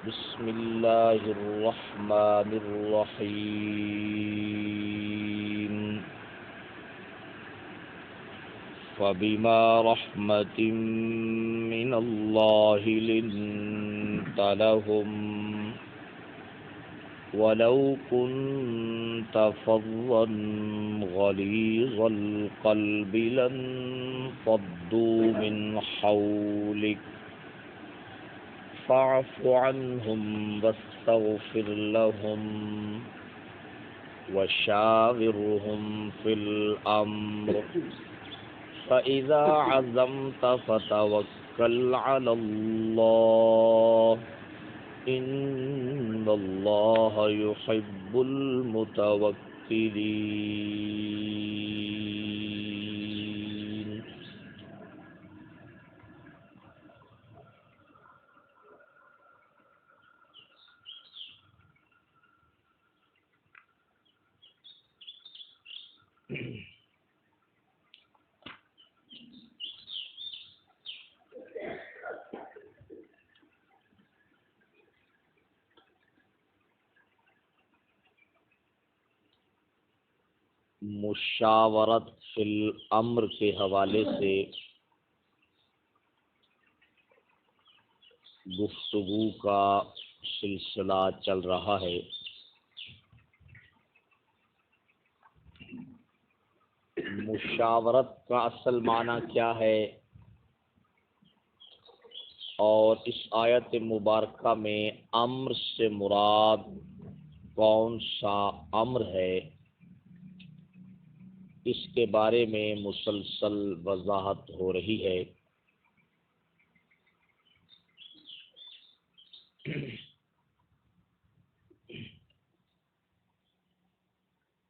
بسم اللہ الرحمن الرحیم فبما رحمة من اللہ لنت لهم ولو كنت فظا غليظ القلب لانفضوا من حولك فاعف عنهم واستغفر لهم وشاورهم في الأمر فإذا عزمت فتوكل على الله إن الله يحب المتوكلين. مشاورت فی الامر کے حوالے سے گفتگو کا سلسلہ چل رہا ہے. مشاورت کا اصل معنی کیا ہے اور اس آیت مبارکہ میں امر سے مراد کون سا امر ہے، اس کے بارے میں مسلسل وضاحت ہو رہی ہے.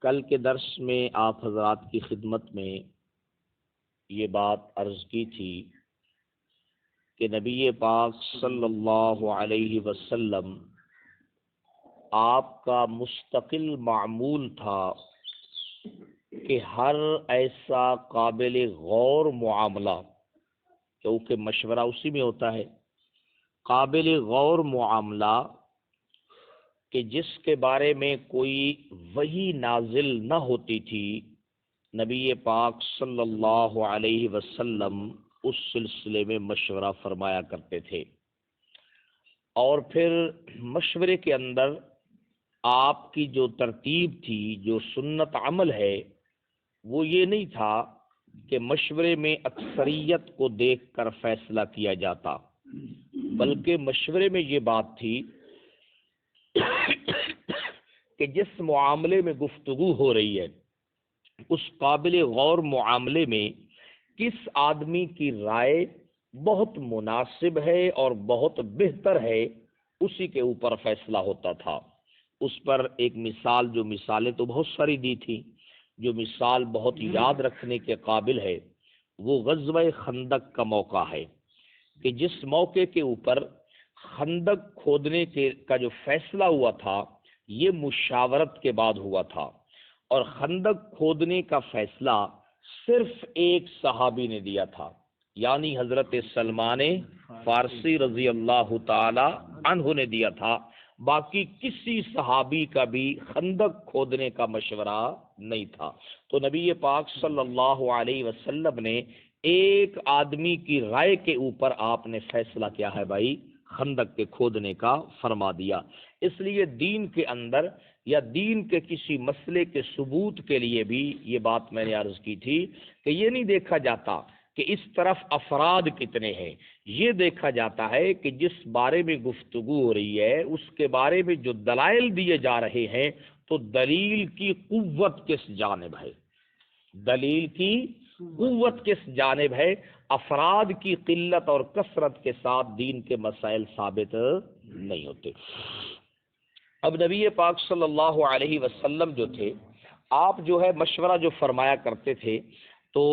کل کے درس میں آپ حضرات کی خدمت میں یہ بات عرض کی تھی کہ نبی پاک صلی اللہ علیہ وسلم آپ کا مستقل معمول تھا کہ ہر ایسا قابل غور معاملہ، کیونکہ مشورہ اسی میں ہوتا ہے، قابل غور معاملہ کہ جس کے بارے میں کوئی وحی نازل نہ ہوتی تھی، نبی پاک صلی اللہ علیہ وسلم اس سلسلے میں مشورہ فرمایا کرتے تھے. اور پھر مشورے کے اندر آپ کی جو ترتیب تھی، جو سنت عمل ہے، وہ یہ نہیں تھا کہ مشورے میں اکثریت کو دیکھ کر فیصلہ کیا جاتا، بلکہ مشورے میں یہ بات تھی کہ جس معاملے میں گفتگو ہو رہی ہے اس قابل غور معاملے میں کس آدمی کی رائے بہت مناسب ہے اور بہت بہتر ہے، اسی کے اوپر فیصلہ ہوتا تھا. اس پر ایک مثال، جو مثالیں تو بہت ساری دی تھی، جو مثال بہت یاد رکھنے کے قابل ہے وہ غزوہ خندق کا موقع ہے کہ جس موقع کے اوپر خندق کھودنے کا جو فیصلہ ہوا تھا یہ مشاورت کے بعد ہوا تھا. اور خندق کھودنے کا فیصلہ صرف ایک صحابی نے دیا تھا، یعنی حضرت سلمان فارسی رضی اللہ تعالی عنہ نے دیا تھا. باقی کسی صحابی کا بھی خندق کھودنے کا مشورہ نہیں تھا. تو نبی پاک صلی اللہ علیہ وسلم نے ایک آدمی کی رائے کے اوپر آپ نے فیصلہ کیا ہے بھائی خندق کے کھودنے کا فرما دیا. اس لیے دین کے اندر یا دین کے کسی مسئلے کے ثبوت کے لیے بھی یہ بات میں نے عرض کی تھی کہ یہ نہیں دیکھا جاتا کہ اس طرف افراد کتنے ہیں، یہ دیکھا جاتا ہے کہ جس بارے میں گفتگو ہو رہی ہے اس کے بارے میں جو دلائل دیے جا رہے ہیں تو دلیل کی قوت کس جانب ہے، دلیل کی قوت کس جانب ہے. افراد کی قلت اور کثرت کے ساتھ دین کے مسائل ثابت نہیں ہوتے. اب نبی پاک صلی اللہ علیہ وسلم جو تھے، آپ جو ہے مشورہ جو فرمایا کرتے تھے تو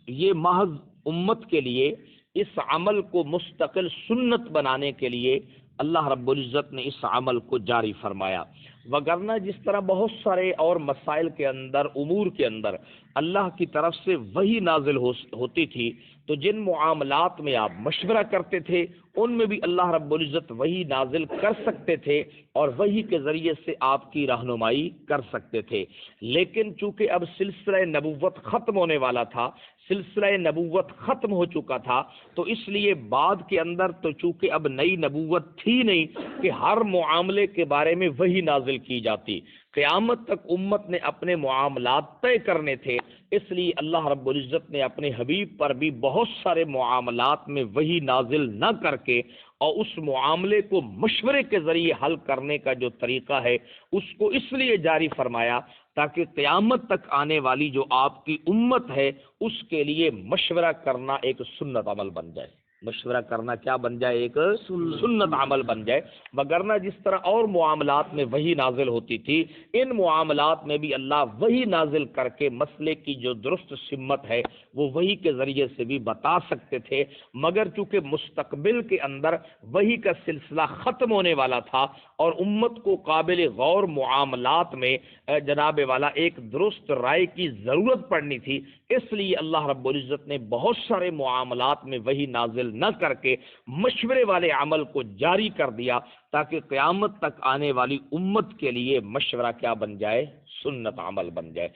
یہ محض امت کے لیے اس عمل کو مستقل سنت بنانے کے لیے اللہ رب العزت نے اس عمل کو جاری فرمایا. وگرنہ جس طرح بہت سارے اور مسائل کے اندر، امور کے اندر اللہ کی طرف سے وحی نازل ہوتی تھی، تو جن معاملات میں آپ مشورہ کرتے تھے ان میں بھی اللہ رب العزت وحی نازل کر سکتے تھے اور وحی کے ذریعے سے آپ کی رہنمائی کر سکتے تھے۔ لیکن چونکہ اب سلسلہ نبوت ختم ہونے والا تھا، سلسلہ نبوت ختم ہو چکا تھا، تو اس لیے بعد کے اندر تو چونکہ اب نئی نبوت تھی نہیں کہ ہر معاملے کے بارے میں وحی نازل کی جاتی، قیامت تک امت نے اپنے معاملات طے کرنے تھے، اس لیے اللہ رب العزت نے اپنے حبیب پر بھی بہت سارے معاملات میں وحی نازل نہ کر کے اور اس معاملے کو مشورے کے ذریعے حل کرنے کا جو طریقہ ہے اس کو اس لیے جاری فرمایا تاکہ قیامت تک آنے والی جو آپ کی امت ہے اس کے لیے مشورہ کرنا ایک سنت عمل بن جائے۔ مشورہ کرنا کیا بن جائے؟ ایک سنت عمل بن جائے۔ وگرنہ جس طرح اور معاملات میں وحی نازل ہوتی تھی، ان معاملات میں بھی اللہ وحی نازل کر کے مسئلے کی جو درست سمت ہے وہ وحی کے ذریعے سے بھی بتا سکتے تھے، مگر چونکہ مستقبل کے اندر وحی کا سلسلہ ختم ہونے والا تھا اور امت کو قابل غور معاملات میں جناب والا ایک درست رائے کی ضرورت پڑنی تھی، اس لیے اللہ رب العزت نے بہت سارے معاملات میں وحی نازل نہ کر کے مشورے والے عمل کو جاری کر دیا تاکہ قیامت تک آنے والی امت کے لیے مشورہ کیا بن جائے؟ سنت عمل بن جائے۔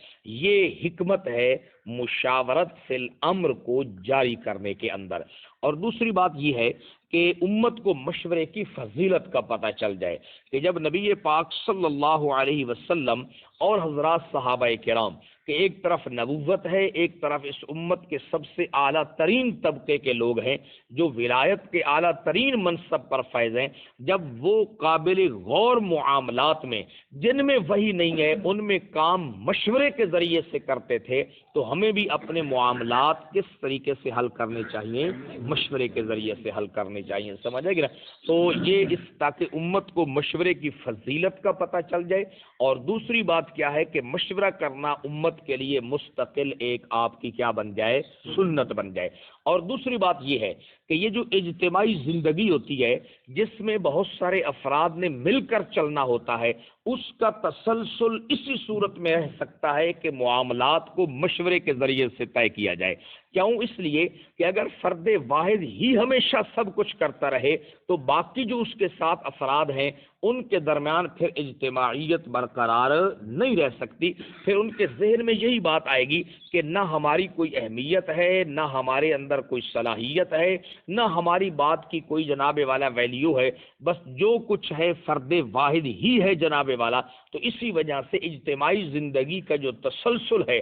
یہ حکمت ہے مشاورت فی الامر کو جاری کرنے کے اندر۔ اور دوسری بات یہ ہے کہ امت کو مشورے کی فضیلت کا پتہ چل جائے کہ جب نبی پاک صلی اللہ علیہ وسلم اور حضرات صحابہ کرام کہ ایک طرف نبوت ہے، ایک طرف اس امت کے سب سے اعلیٰ ترین طبقے کے لوگ ہیں جو ولایت کے اعلیٰ ترین منصب پر فائز ہیں، جب وہ قابل غور معاملات میں جن میں وحی نہیں ہے ان میں کام مشورے کے ذریعے سے کرتے تھے، تو ہمیں بھی اپنے معاملات کس طریقے سے حل کرنے چاہیے؟ مشورے کے ذریعے سے حل کرنے چاہیے۔ سمجھ آئے گی نا؟ تو یہ اس تاکہ امت کو مشورے کی فضیلت کا پتہ چل جائے، اور دوسری بات کیا ہے کہ مشورہ کرنا امت کے لیے مستقل ایک آپ کی کیا بن جائے؟ سنت بن جائے۔ اور دوسری بات یہ ہے کہ یہ جو اجتماعی زندگی ہوتی ہے جس میں بہت سارے افراد نے مل کر چلنا ہوتا ہے، اس کا تسلسل اسی صورت میں رہ سکتا ہے کہ معاملات کو مشورے کے ذریعے سے طے کیا جائے۔ کیوں؟ اس لیے کہ اگر فرد واحد ہی ہمیشہ سب کچھ کرتا رہے تو باقی جو اس کے ساتھ افراد ہیں ان کے درمیان پھر اجتماعیت برقرار نہیں رہ سکتی، پھر ان کے ذہن میں یہی بات آئے گی کہ نہ ہماری کوئی اہمیت ہے، نہ ہمارے اندر کوئی صلاحیت ہے، نہ ہماری بات کی کوئی جناب والا ویلیو ہے، بس جو کچھ ہے فرد واحد ہی ہے جناب والا۔ تو اسی وجہ سے اجتماعی زندگی کا جو تسلسل ہے،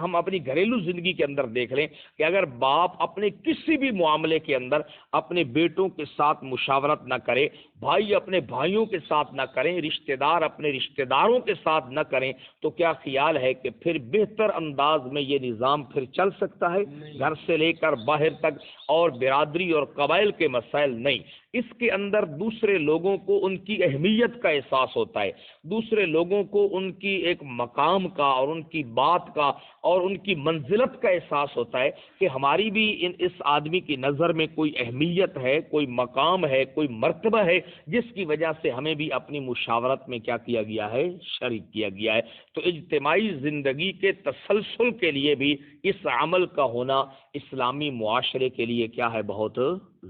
ہم اپنی گھریلو زندگی کے اندر دیکھ لیں کہ اگر باپ اپنے کسی بھی معاملے کے اندر اپنے بیٹوں کے ساتھ مشاورت نہ کرے، بھائی اپنے بھائیوں کے ساتھ نہ کریں، رشتہ دار اپنے رشتہ داروں کے ساتھ نہ کریں، تو کیا خیال ہے کہ پھر بہتر انداز میں یہ نظام پھر چل سکتا ہے؟ گھر سے لے کر باہر تک اور برادری اور قبائل کے مسائل نہیں، اس کے اندر دوسرے لوگوں کو ان کی اہمیت کا احساس ہوتا ہے، دوسرے لوگوں کو ان کی ایک مقام کا اور ان کی بات کا اور ان کی منزلت کا احساس ہوتا ہے کہ ہماری بھی اس آدمی کی نظر میں کوئی اہمیت ہے، کوئی مقام ہے، کوئی مرتبہ ہے، جس کی وجہ سے ہمیں بھی اپنی مشاورت میں کیا کیا گیا ہے؟ شریک کیا گیا ہے۔ تو اجتماعی زندگی کے تسلسل کے لیے بھی اس عمل کا ہونا اسلامی معاشرے کے لیے کیا ہے؟ بہت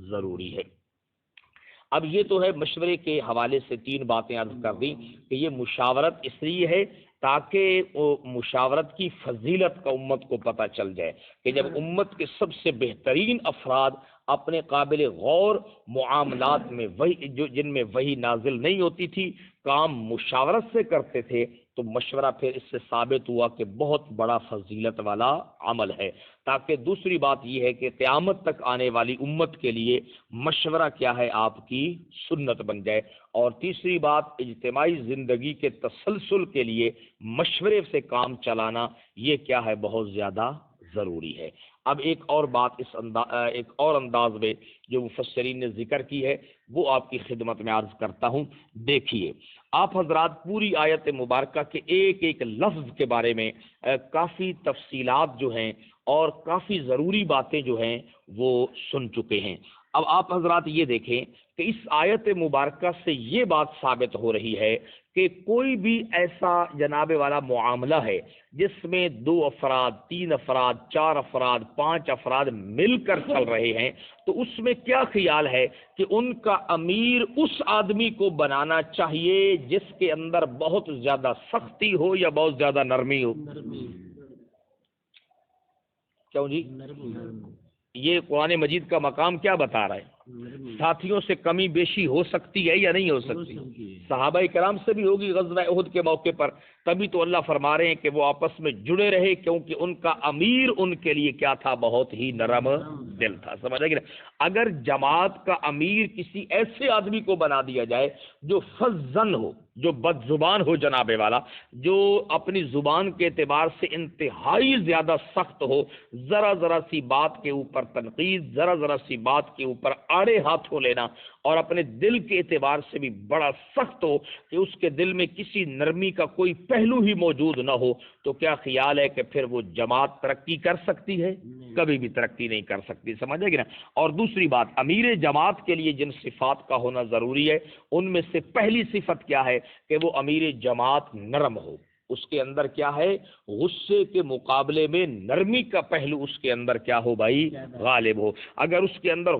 ضروری ہے۔ اب یہ تو ہے مشورے کے حوالے سے تین باتیں عرض کر دیں کہ یہ مشاورت اس لیے ہے تاکہ مشاورت کی فضیلت کا امت کو پتہ چل جائے کہ جب امت کے سب سے بہترین افراد اپنے قابل غور معاملات میں جن میں وحی نازل نہیں ہوتی تھی کام مشاورت سے کرتے تھے، تو مشورہ پھر اس سے ثابت ہوا کہ بہت بڑا فضیلت والا عمل ہے۔ تاکہ دوسری بات یہ ہے کہ قیامت تک آنے والی امت کے لیے مشورہ کیا ہے؟ آپ کی سنت بن جائے۔ اور تیسری بات اجتماعی زندگی کے تسلسل کے لیے مشورے سے کام چلانا یہ کیا ہے؟ بہت زیادہ ضروری ہے۔ اب ایک اور بات ایک اور انداز میں جو مفسرین نے ذکر کی ہے وہ آپ کی خدمت میں عرض کرتا ہوں۔ دیکھیے آپ حضرات پوری آیت مبارکہ کے ایک ایک لفظ کے بارے میں کافی تفصیلات جو ہیں اور کافی ضروری باتیں جو ہیں وہ سن چکے ہیں۔ اب آپ حضرات یہ دیکھیں کہ اس آیت مبارکہ سے یہ بات ثابت ہو رہی ہے کہ کوئی بھی ایسا جناب والا معاملہ ہے جس میں 2 افراد، 3 افراد، 4 افراد، 5 افراد مل کر چل رہے ہیں، تو اس میں کیا خیال ہے کہ ان کا امیر اس آدمی کو بنانا چاہیے جس کے اندر بہت زیادہ سختی ہو یا بہت زیادہ نرمی ہو؟ کیوں جی؟ یہ قرآن مجید کا مقام کیا بتا رہا ہے؟ ساتھیوں سے کمی بیشی ہو سکتی ہے یا نہیں ہو سکتی؟ صحابہ کرام سے بھی ہوگی غزوہ احد کے موقع پر، تبھی تو اللہ فرما رہے ہیں کہ وہ آپس میں جڑے رہے، کیونکہ ان کا امیر ان کے لیے کیا تھا؟ بہت ہی نرم دل تھا. سمجھ گئے؟ اگر جماعت کا امیر کسی ایسے آدمی کو بنا دیا جائے جو فظن ہو، جو بد زبان ہو جناب والا، جو اپنی زبان کے اعتبار سے انتہائی زیادہ سخت ہو، ذرا ذرا سی بات کے اوپر تنقید، ذرا ذرا سی بات کے اوپر آڑے ہاتھوں لینا، اور اپنے دل کے اعتبار سے بھی بڑا سخت ہو کہ اس کے دل میں کسی نرمی کا کوئی پہلو ہی موجود نہ ہو، تو کیا خیال ہے کہ پھر وہ جماعت ترقی کر سکتی ہے؟ کبھی بھی ترقی نہیں کر سکتی. سمجھے گی نا؟ اور دوسری بات، امیر جماعت کے لیے جن صفات کا ہونا ضروری ہے ان میں سے پہلی صفت کیا ہے؟ کہ وہ امیر جماعت نرم ہو. اس کے اندر کیا ہے؟ غصے کے مقابلے میں نرمی کا پہلو اس کے اندر کیا ہو بھائی؟ غالب ہو. اگر اس کے اندر